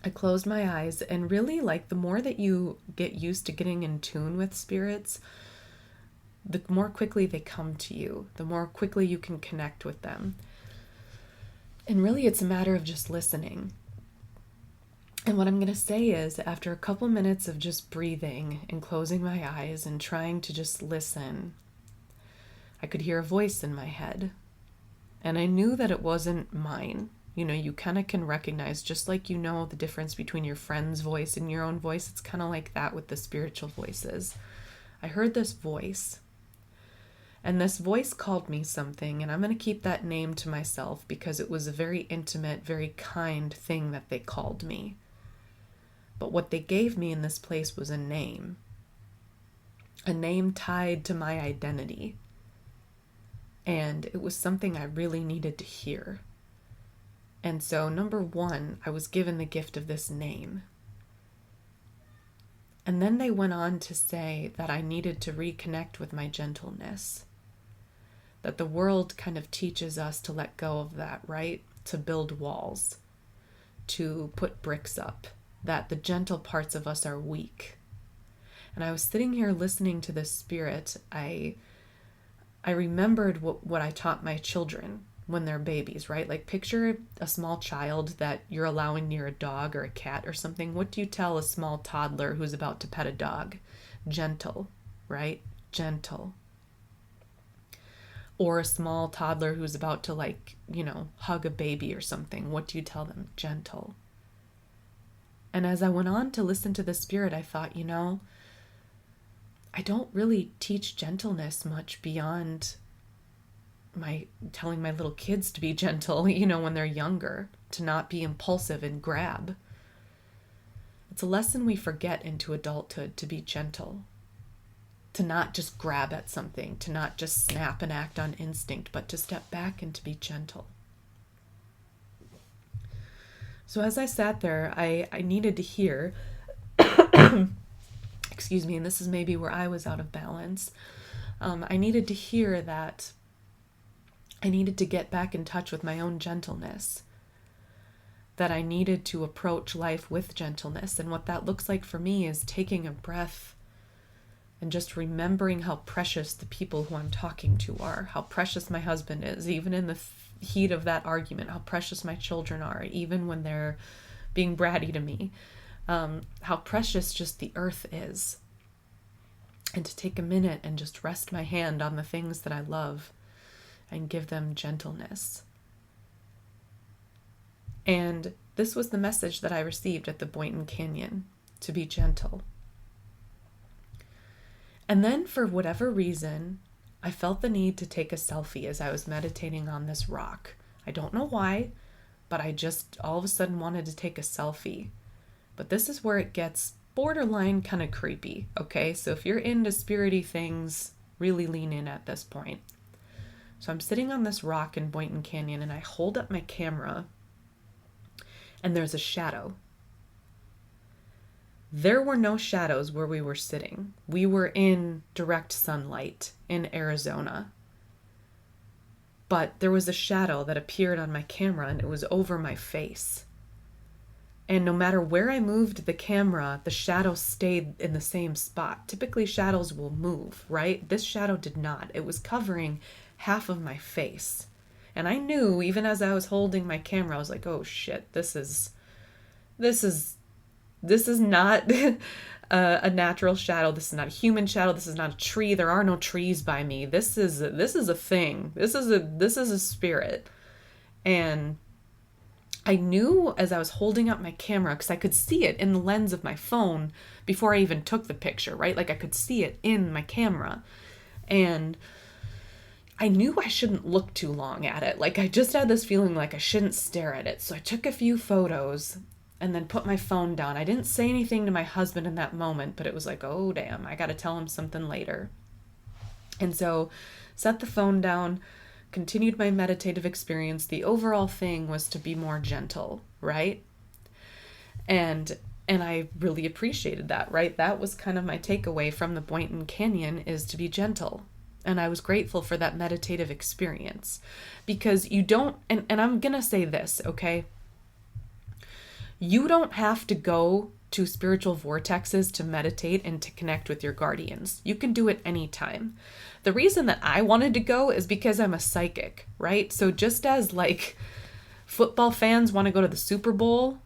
I closed my eyes, and really, like, the more that you get used to getting in tune with spirits, the more quickly they come to you, the more quickly you can connect with them. And really, it's a matter of just listening. And what I'm going to say is, after a couple minutes of just breathing and closing my eyes and trying to just listen, I could hear a voice in my head. And I knew that it wasn't mine. You kind of can recognize, just like the difference between your friend's voice and your own voice. It's kind of like that with the spiritual voices. I heard this voice, and this voice called me something, and I'm going to keep that name to myself because it was a very intimate, very kind thing that they called me. But what they gave me in this place was a name tied to my identity. And it was something I really needed to hear. And so, number one, I was given the gift of this name. And then they went on to say that I needed to reconnect with my gentleness. That the world kind of teaches us to let go of that, right? To build walls, to put bricks up, that the gentle parts of us are weak. And I was sitting here listening to this spirit. I remembered what I taught my children when they're babies, right? Like, picture a small child that you're allowing near a dog or a cat or something. What do you tell a small toddler who's about to pet a dog? Gentle, right? Gentle. Or a small toddler who's about to hug a baby or something. What do you tell them? Gentle. And as I went on to listen to the spirit, I thought, I don't really teach gentleness much beyond telling my little kids to be gentle, when they're younger, to not be impulsive and grab. It's a lesson we forget into adulthood, to be gentle, to not just grab at something, to not just snap and act on instinct, but to step back and to be gentle. So as I sat there, I needed to hear, excuse me, and this is maybe where I was out of balance. I needed to hear that I needed to get back in touch with my own gentleness, that I needed to approach life with gentleness. And what that looks like for me is taking a breath and just remembering how precious the people who I'm talking to are, how precious my husband is, even in the heat of that argument, how precious my children are, even when they're being bratty to me, how precious just the earth is. And to take a minute and just rest my hand on the things that I love and give them gentleness. And this was the message that I received at the Boynton Canyon, to be gentle. And then, for whatever reason, I felt the need to take a selfie as I was meditating on this rock. I don't know why, but I just all of a sudden wanted to take a selfie. But this is where it gets borderline kind of creepy, okay? So if you're into spirity things, really lean in at this point. So I'm sitting on this rock in Boynton Canyon, and I hold up my camera, and there's a shadow. There were no shadows where we were sitting. We were in direct sunlight in Arizona. But there was a shadow that appeared on my camera, and it was over my face. And no matter where I moved the camera, the shadow stayed in the same spot. Typically, shadows will move, right? This shadow did not. It was covering half of my face. And I knew, even as I was holding my camera, I was like, oh shit, this is not a natural shadow. This is not a human shadow. This is not a tree. There are no trees by me. This is a thing. This is a spirit. And I knew as I was holding up my camera, because I could see it in the lens of my phone before I even took the picture, right? Like I could see it in my camera. And I knew I shouldn't look too long at it. Like I just had this feeling like I shouldn't stare at it. So I took a few photos and then put my phone down. I didn't say anything to my husband in that moment, but it was like, oh damn, I got to tell him something later. And so set the phone down, continued my meditative experience. The overall thing was to be more gentle, right? And I really appreciated that, right? That was kind of my takeaway from the Boynton Canyon, is to be gentle. And I was grateful for that meditative experience, because you don't, and I'm going to say this, okay? You don't have to go to spiritual vortexes to meditate and to connect with your guardians. You can do it anytime. The reason that I wanted to go is because I'm a psychic, right? So just as like football fans want to go to the Super Bowl,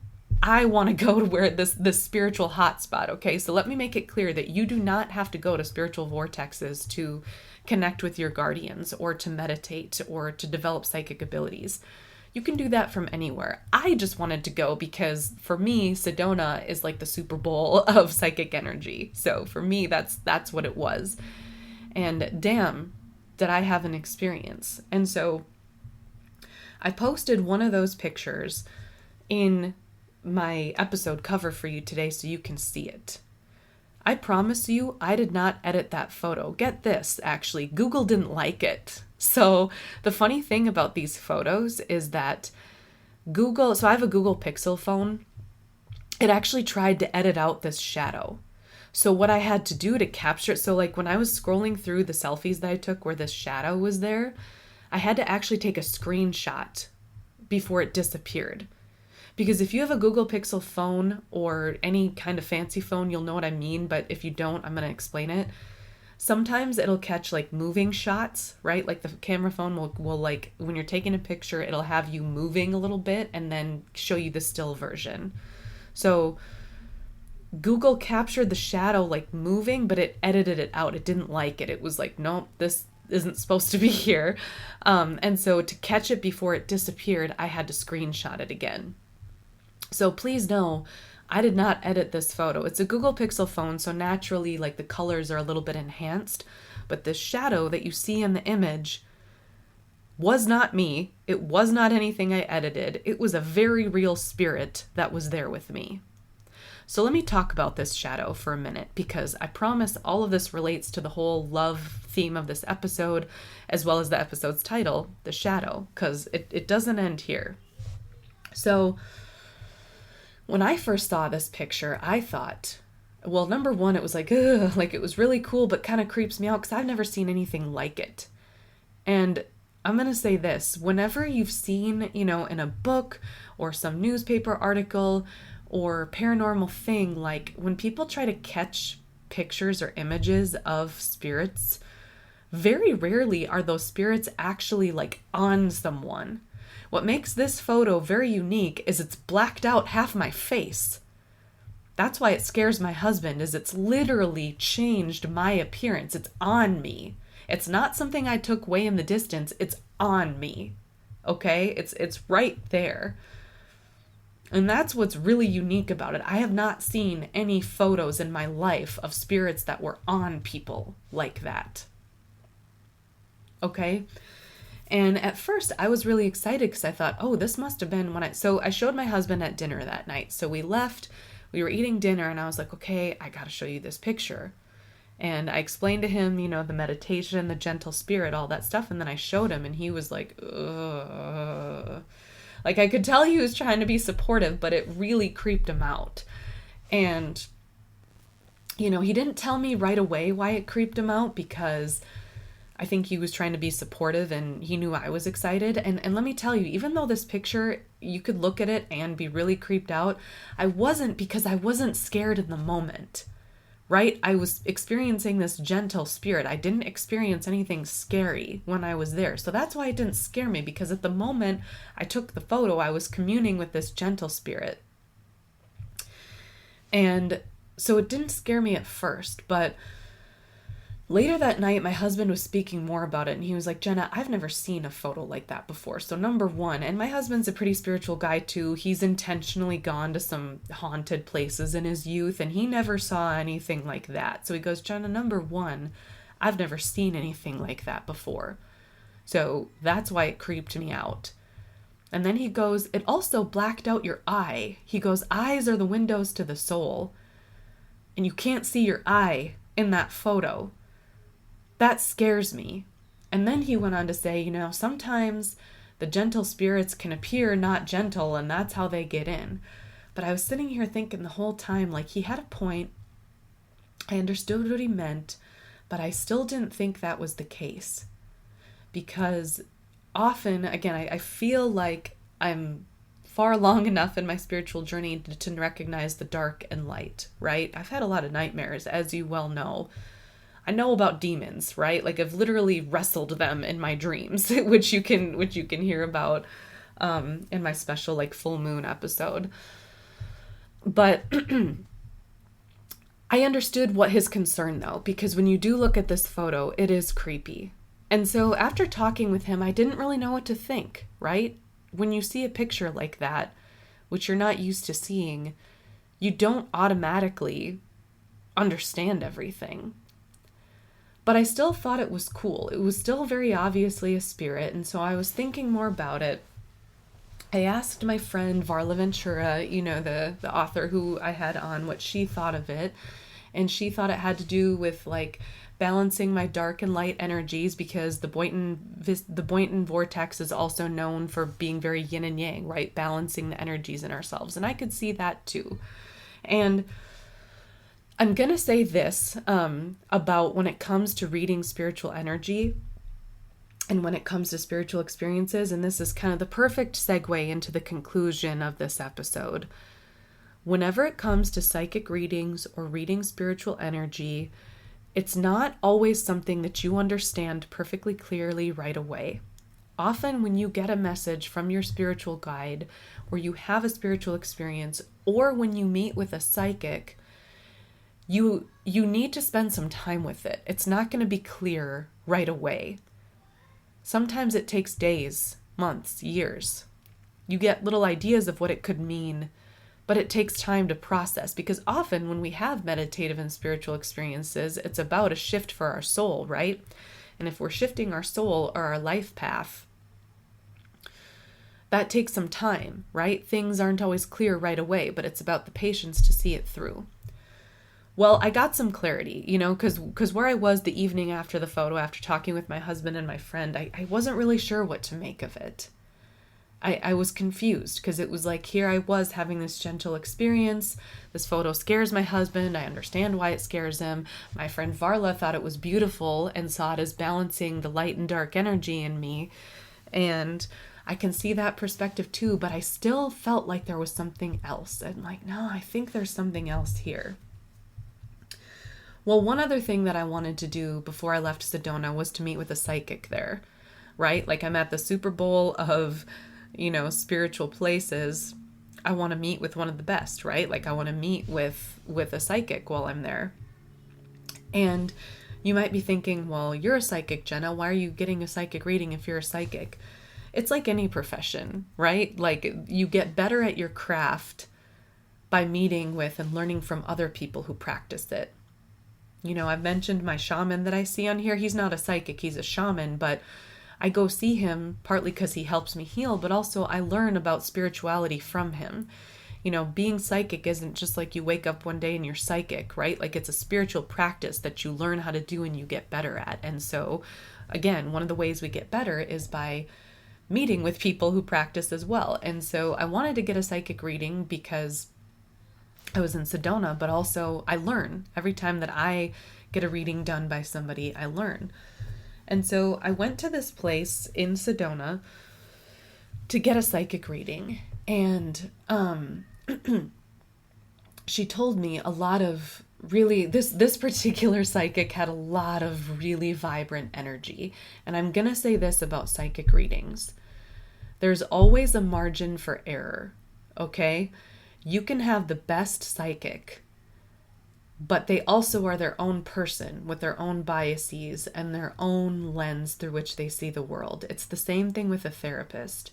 I want to go to where this spiritual hotspot, okay? So let me make it clear that you do not have to go to spiritual vortexes to connect with your guardians or to meditate or to develop psychic abilities. You can do that from anywhere. I just wanted to go because for me, Sedona is like the Super Bowl of psychic energy. So for me, that's what it was. And damn, did I have an experience. And so I posted one of those pictures in my episode cover for you today so you can see it. I promise you, I did not edit that photo. Get this, actually, Google didn't like it. So the funny thing about these photos is that so I have a Google Pixel phone. It actually tried to edit out this shadow. So what I had to do to capture it, so like when I was scrolling through the selfies that I took where this shadow was there, I had to actually take a screenshot before it disappeared. Because if you have a Google Pixel phone or any kind of fancy phone, you'll know what I mean. But if you don't, I'm going to explain it. Sometimes it'll catch like moving shots, right? Like the camera phone will like, when you're taking a picture, it'll have you moving a little bit and then show you the still version. So Google captured the shadow like moving, but it edited it out. It didn't like it. It was like, nope, this isn't supposed to be here. And so to catch it before it disappeared, I had to screenshot it again. So please know, I did not edit this photo. It's a Google Pixel phone, so naturally, like the colors are a little bit enhanced, but this shadow that you see in the image was not me. It was not anything I edited. It was a very real spirit that was there with me. So let me talk about this shadow for a minute, because I promise all of this relates to the whole love theme of this episode, as well as the episode's title, The Shadow, because it doesn't end here. So when I first saw this picture, I thought, well, number one, it was like, ugh, like it was really cool, but kind of creeps me out because I've never seen anything like it. And I'm going to say this, whenever you've seen, in a book or some newspaper article or paranormal thing, like when people try to catch pictures or images of spirits, very rarely are those spirits actually like on someone. What makes this photo very unique is it's blacked out half my face. That's why it scares my husband, is it's literally changed my appearance. It's on me. It's not something I took way in the distance. It's on me. Okay? It's right there. And that's what's really unique about it. I have not seen any photos in my life of spirits that were on people like that. Okay? And at first I was really excited because I thought, oh, this must have been so I showed my husband at dinner that night. So we left, we were eating dinner, and I was like, okay, I got to show you this picture. And I explained to him, the meditation, the gentle spirit, all that stuff. And then I showed him and he was like, ugh. Like I could tell he was trying to be supportive, but it really creeped him out. And, he didn't tell me right away why it creeped him out, because I think he was trying to be supportive and he knew I was excited. And let me tell you, even though this picture, you could look at it and be really creeped out, I wasn't, because I wasn't scared in the moment, right? I was experiencing this gentle spirit. I didn't experience anything scary when I was there. So that's why it didn't scare me, because at the moment I took the photo, I was communing with this gentle spirit. And So it didn't scare me at first, but later that night, my husband was speaking more about it, and he was like, Jenna, I've never seen a photo like that before. So, number one, and my husband's a pretty spiritual guy too. He's intentionally gone to some haunted places in his youth, and he never saw anything like that. So he goes, Jenna, number one, I've never seen anything like that before. So that's why it creeped me out. And then he goes, it also blacked out your eye. He goes, eyes are the windows to the soul, and you can't see your eye in that photo. That scares me. And then he went on to say, sometimes the gentle spirits can appear not gentle, and that's how they get in. But I was sitting here thinking the whole time, like, he had a point. I understood what he meant, but I still didn't think that was the case. Because often, again, I feel like I'm far along enough in my spiritual journey to recognize the dark and light, right? I've had a lot of nightmares, as you well know. I know about demons, right? Like, I've literally wrestled them in my dreams, which you can hear about in my special like full moon episode. But I understood what his concern though, because when you do look at this photo, it is creepy. And so after talking with him, I didn't really know what to think, right? When you see a picture like that, which you're not used to seeing, you don't automatically understand everything. But I still thought it was cool. It was still very obviously a spirit, and so I was thinking more about it. I asked my friend Varla Ventura, the author who I had on, what she thought of it, and she thought it had to do with like balancing my dark and light energies, because the Boynton vortex is also known for being very yin and yang, right? Balancing the energies in ourselves, and I could see that too. And I'm going to say this about when it comes to reading spiritual energy and when it comes to spiritual experiences, and this is kind of the perfect segue into the conclusion of this episode. Whenever it comes to psychic readings or reading spiritual energy, it's not always something that you understand perfectly clearly right away. Often when you get a message from your spiritual guide, or you have a spiritual experience, or when you meet with a psychic, you need to spend some time with it. It's not going to be clear right away. Sometimes it takes days, months, years. You get little ideas of what it could mean, but it takes time to process, because often when we have meditative and spiritual experiences, it's about a shift for our soul, right? And if we're shifting our soul or our life path, that takes some time, right? Things aren't always clear right away, but it's about the patience to see it through. Well, I got some clarity, because where I was the evening after the photo, after talking with my husband and my friend, I wasn't really sure what to make of it. I was confused, because it was like, here I was having this gentle experience. This photo scares my husband. I understand why it scares him. My friend Varla thought it was beautiful and saw it as balancing the light and dark energy in me. And I can see that perspective too, but I still felt like there was something else. I'm like, no, I think there's something else here. Well, one other thing that I wanted to do before I left Sedona was to meet with a psychic there, right? Like, I'm at the Super Bowl of, spiritual places. I want to meet with one of the best, right? Like, I want to meet with a psychic while I'm there. And you might be thinking, well, you're a psychic, Jenna. Why are you getting a psychic reading if you're a psychic? It's like any profession, right? Like, you get better at your craft by meeting with and learning from other people who practice it. I've mentioned my shaman that I see on here. He's not a psychic, he's a shaman, but I go see him partly because he helps me heal, but also I learn about spirituality from him. Being psychic isn't just like you wake up one day and you're psychic, right? Like, it's a spiritual practice that you learn how to do and you get better at. And so, again, one of the ways we get better is by meeting with people who practice as well. And so I wanted to get a psychic reading because I was in Sedona, but also I learn. Every time that I get a reading done by somebody, I learn. And so I went to this place in Sedona to get a psychic reading. And she told me a lot of really, this particular psychic had a lot of really vibrant energy. And I'm going to say this about psychic readings. There's always a margin for error, okay? You can have the best psychic, but they also are their own person with their own biases and their own lens through which they see the world. It's the same thing with a therapist.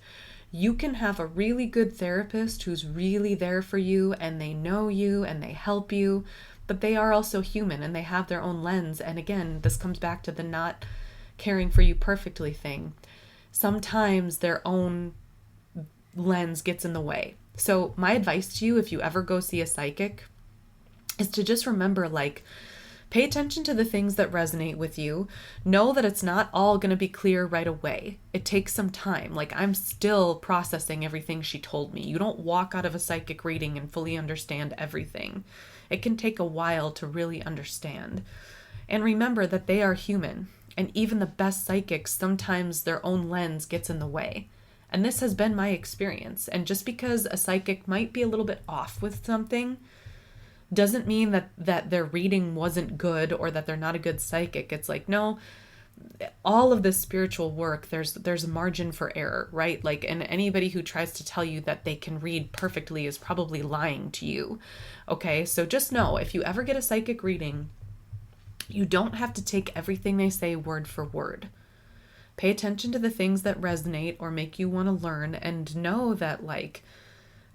You can have a really good therapist who's really there for you and they know you and they help you, but they are also human and they have their own lens. And again, this comes back to the not caring for you perfectly thing. Sometimes their own lens gets in the way. So my advice to you, if you ever go see a psychic, is to just remember, like, pay attention to the things that resonate with you. Know that it's not all going to be clear right away. It takes some time. Like, I'm still processing everything she told me. You don't walk out of a psychic reading and fully understand everything. It can take a while to really understand. And remember that they are human. And even the best psychics, sometimes their own lens gets in the way. And this has been my experience. And just because a psychic might be a little bit off with something doesn't mean that their reading wasn't good or that they're not a good psychic. It's like, no, all of this spiritual work, there's a margin for error, right? Like, and anybody who tries to tell you that they can read perfectly is probably lying to you. Okay, so just know, if you ever get a psychic reading, you don't have to take everything they say word for word. Pay attention to the things that resonate or make you want to learn, and know that, like,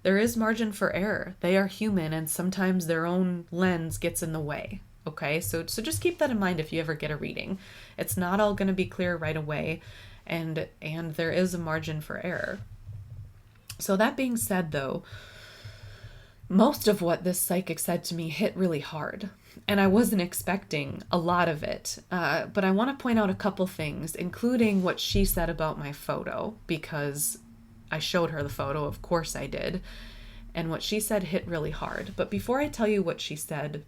there is margin for error. They are human, and sometimes their own lens gets in the way. Okay, so just keep that in mind if you ever get a reading. It's not all going to be clear right away, and there is a margin for error. So that being said, though, most of what this psychic said to me hit really hard, and I wasn't expecting a lot of it. But I want to point out a couple things, including what she said about my photo, because I showed her the photo, of course I did, and what she said hit really hard. But before I tell you what she said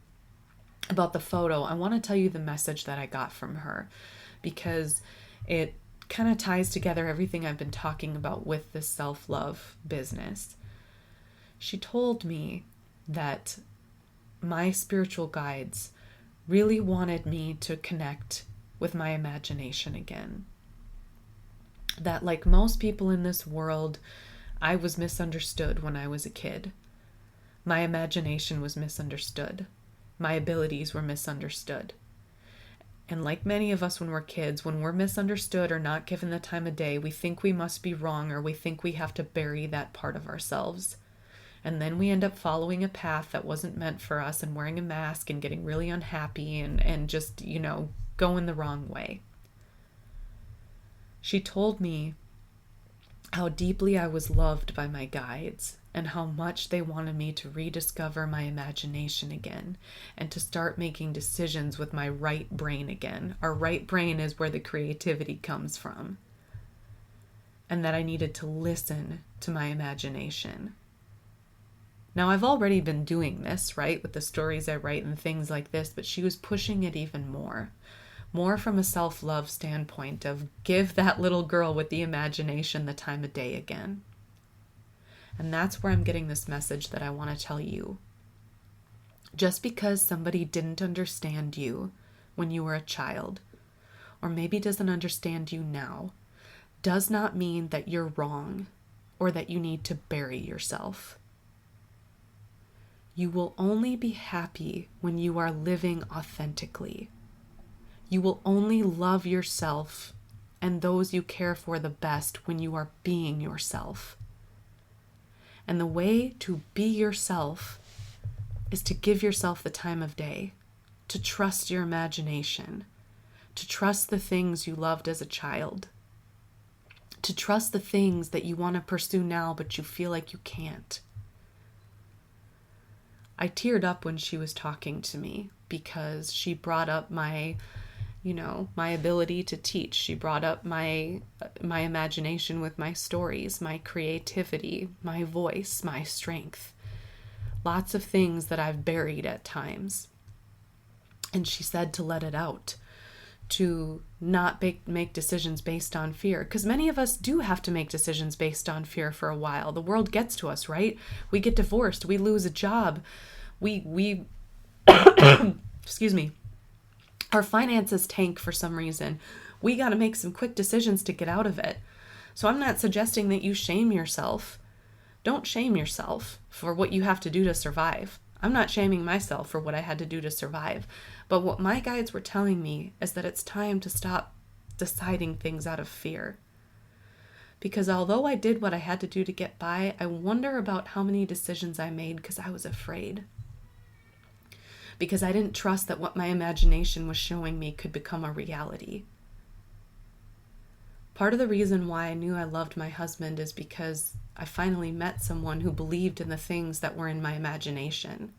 about the photo, I want to tell you the message that I got from her, because it kind of ties together everything I've been talking about with this self-love business. She told me that my spiritual guides really wanted me to connect with my imagination again. That, like most people in this world, I was misunderstood when I was a kid. My imagination was misunderstood. My abilities were misunderstood. And like many of us when we're kids, when we're misunderstood or not given the time of day, we think we must be wrong, or we think we have to bury that part of ourselves. And then we end up following a path that wasn't meant for us and wearing a mask and getting really unhappy and just, going the wrong way. She told me how deeply I was loved by my guides and how much they wanted me to rediscover my imagination again and to start making decisions with my right brain again. Our right brain is where the creativity comes from. And that I needed to listen to my imagination. Now, I've already been doing this, right, with the stories I write and things like this, but she was pushing it even more from a self-love standpoint of give that little girl with the imagination the time of day again. And that's where I'm getting this message that I want to tell you. Just because somebody didn't understand you when you were a child, or maybe doesn't understand you now, does not mean that you're wrong or that you need to bury yourself. You will only be happy when you are living authentically. You will only love yourself and those you care for the best when you are being yourself. And the way to be yourself is to give yourself the time of day, to trust your imagination, to trust the things you loved as a child, to trust the things that you want to pursue now but you feel like you can't. I teared up when she was talking to me because she brought up my ability to teach. She brought up my imagination with my stories, my creativity, my voice, my strength. Lots of things that I've buried at times. And she said to let it out, to not make decisions based on fear. Because many of us do have to make decisions based on fear for a while. The world gets to us, right? We get divorced. We lose a job. We excuse me. Our finances tank for some reason. We got to make some quick decisions to get out of it. So I'm not suggesting that you shame yourself. Don't shame yourself for what you have to do to survive. I'm not shaming myself for what I had to do to survive. But what my guides were telling me is that it's time to stop deciding things out of fear. Because although I did what I had to do to get by, I wonder about how many decisions I made because I was afraid. Because I didn't trust that what my imagination was showing me could become a reality. Part of the reason why I knew I loved my husband is because I finally met someone who believed in the things that were in my imagination.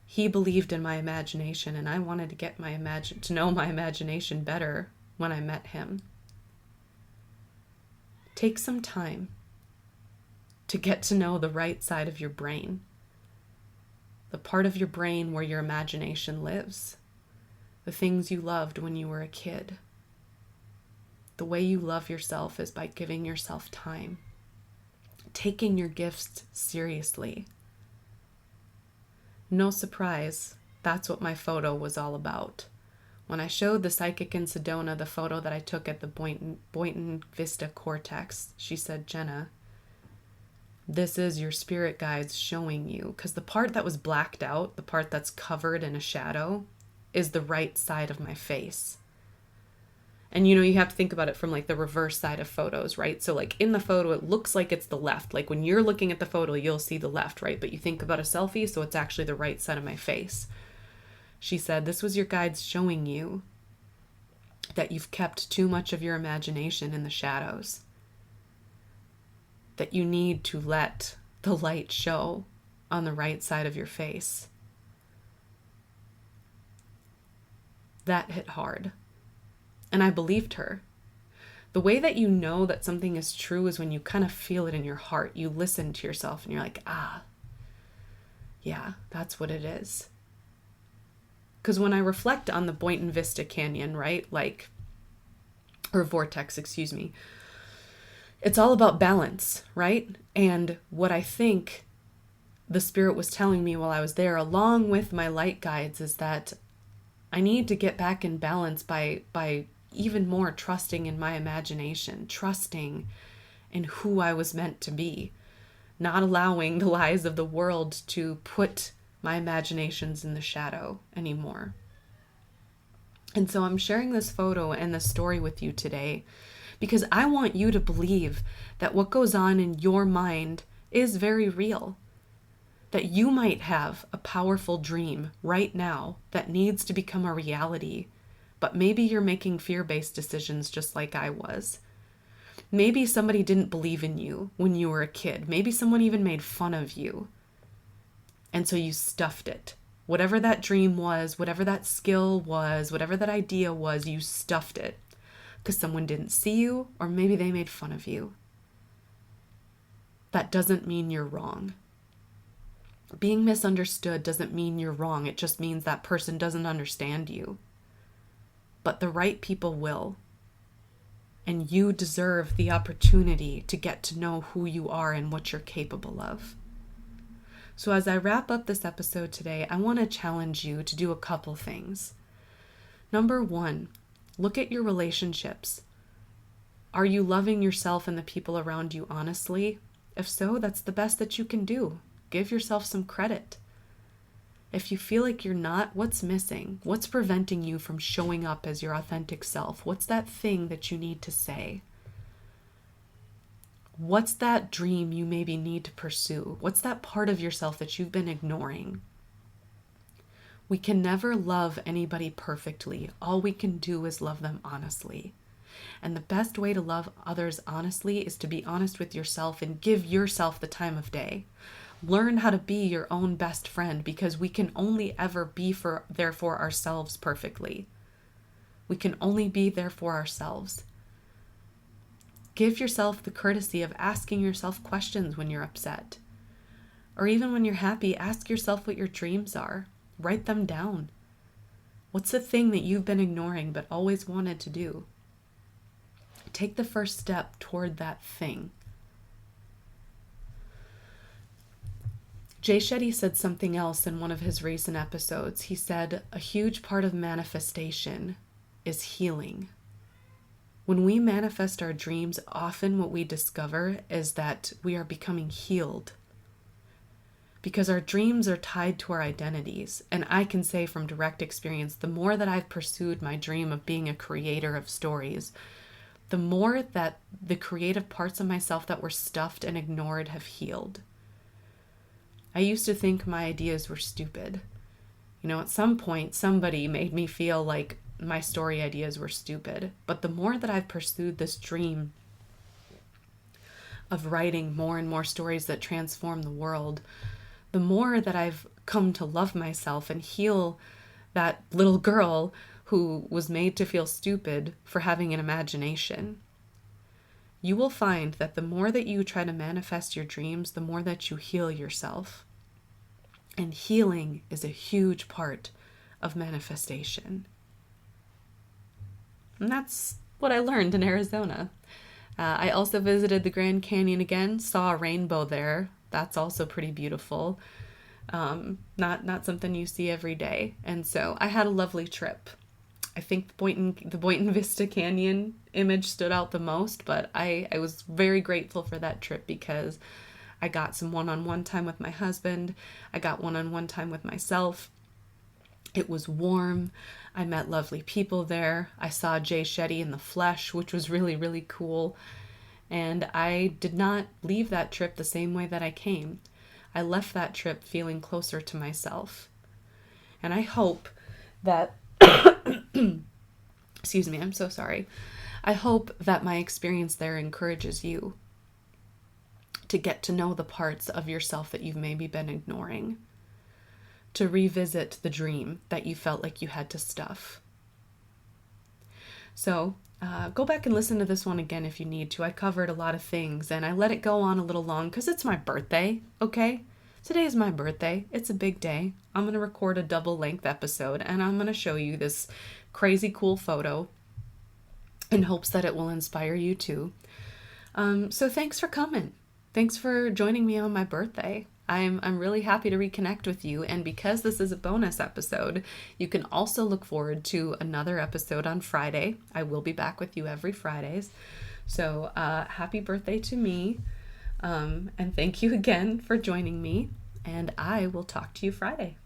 He believed in my imagination, and I wanted to get to know my imagination better when I met him. Take some time to get to know the right side of your brain, the part of your brain where your imagination lives, the things you loved when you were a kid. The way you love yourself is by giving yourself time, taking your gifts seriously. No surprise, that's what my photo was all about. When I showed the psychic in Sedona the photo that I took at the Boynton Vista Cortex, she said, "Jenna, this is your spirit guides showing you," because the part that was blacked out, the part that's covered in a shadow, is the right side of my face. And you have to think about it from like the reverse side of photos, right? So like in the photo, it looks like it's the left. Like when you're looking at the photo, you'll see the left, right? But you think about a selfie, so it's actually the right side of my face. She said, this was your guides showing you that you've kept too much of your imagination in the shadows. That you need to let the light show on the right side of your face. That hit hard. And I believed her. The way that you know that something is true is when you kind of feel it in your heart. You listen to yourself and you're like, yeah, that's what it is. Because when I reflect on the Boynton Vista Canyon, right, or vortex, excuse me, it's all about balance, right? And what I think the spirit was telling me while I was there, along with my light guides, is that I need to get back in balance by even more trusting in my imagination, trusting in who I was meant to be, not allowing the lies of the world to put my imaginations in the shadow anymore. And so I'm sharing this photo and this story with you today because I want you to believe that what goes on in your mind is very real. That you might have a powerful dream right now that needs to become a reality, but maybe you're making fear-based decisions just like I was. Maybe somebody didn't believe in you when you were a kid. Maybe someone even made fun of you. And so you stuffed it. Whatever that dream was, whatever that skill was, whatever that idea was, you stuffed it because someone didn't see you or maybe they made fun of you. That doesn't mean you're wrong. Being misunderstood doesn't mean you're wrong. It just means that person doesn't understand you. But the right people will. And you deserve the opportunity to get to know who you are and what you're capable of. So as I wrap up this episode today, I want to challenge you to do a couple things. Number 1, look at your relationships. Are you loving yourself and the people around you honestly? If so, that's the best that you can do. Give yourself some credit. If you feel like you're not, what's missing? What's preventing you from showing up as your authentic self? What's that thing that you need to say? What's that dream you maybe need to pursue? What's that part of yourself that you've been ignoring? We can never love anybody perfectly. All we can do is love them honestly. And the best way to love others honestly is to be honest with yourself and give yourself the time of day. Learn how to be your own best friend because we can only ever be there for ourselves perfectly. We can only be there for ourselves. Give yourself the courtesy of asking yourself questions when you're upset. Or even when you're happy, ask yourself what your dreams are. Write them down. What's the thing that you've been ignoring but always wanted to do? Take the first step toward that thing. Jay Shetty said something else in one of his recent episodes. He said, a huge part of manifestation is healing. When we manifest our dreams, often what we discover is that we are becoming healed. because our dreams are tied to our identities. And I can say from direct experience, the more that I've pursued my dream of being a creator of stories, the more that the creative parts of myself that were stuffed and ignored have healed. I used to think my ideas were stupid. At some point, somebody made me feel like my story ideas were stupid. But the more that I've pursued this dream of writing more and more stories that transform the world, the more that I've come to love myself and heal that little girl who was made to feel stupid for having an imagination. You will find that the more that you try to manifest your dreams, the more that you heal yourself. And healing is a huge part of manifestation. And that's what I learned in Arizona. I also visited the Grand Canyon again, saw a rainbow there. That's also pretty beautiful. Not something you see every day. And so I had a lovely trip. I think the Boynton Vista Canyon image stood out the most, but I was very grateful for that trip because I got some one-on-one time with my husband. I got one-on-one time with myself. It was warm. I met lovely people there. I saw Jay Shetty in the flesh, which was really, really cool. And I did not leave that trip the same way that I came. I left that trip feeling closer to myself. And I hope that, excuse me, I'm so sorry. I hope that my experience there encourages you to get to know the parts of yourself that you've maybe been ignoring, to revisit the dream that you felt like you had to stuff. So go back and listen to this one again if you need to. I covered a lot of things and I let it go on a little long because it's my birthday, okay? Today is my birthday. It's a big day. I'm going to record a double-length episode and I'm going to show you this crazy cool photo in hopes that it will inspire you too. So thanks for coming. Thanks for joining me on my birthday. I'm really happy to reconnect with you, and because this is a bonus episode, you can also look forward to another episode on Friday. I will be back with you every Fridays. So happy birthday to me, and thank you again for joining me, and I will talk to you Friday.